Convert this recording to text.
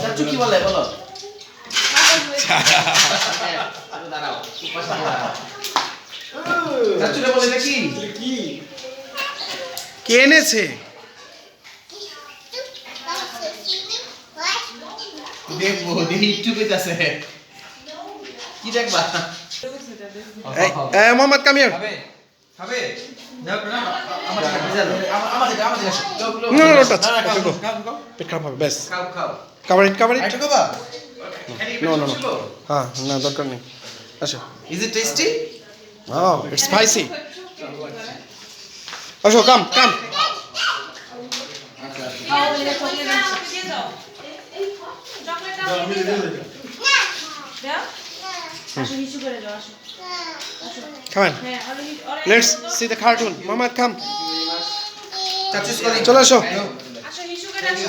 চাচু কি বলে বলো চাচুরে বলে নাকি কি কে এনেছে? দেখবো দেখি একটু কইতাছে কি দেখবা এই মোহাম্মদ কাম হিয়ার। খাবে খাবে দাও না আমাদের আমাদের আসো No, no, no, touch. না Okay, go. খাও পেট খারাপ হবে ব্যাস। খাও খাও কাভার ইট কাভার ইট। আইটো খাবা No, no, no. হ্যাঁ না দরকার নেই। আসো। Is it tasty Oh, it's spicy. আসো কাম কাম। Come on. Let's see the cartoon. Mohammad, come. চাচু স্কলিং চলে আসো। আসো হিসু করে আসো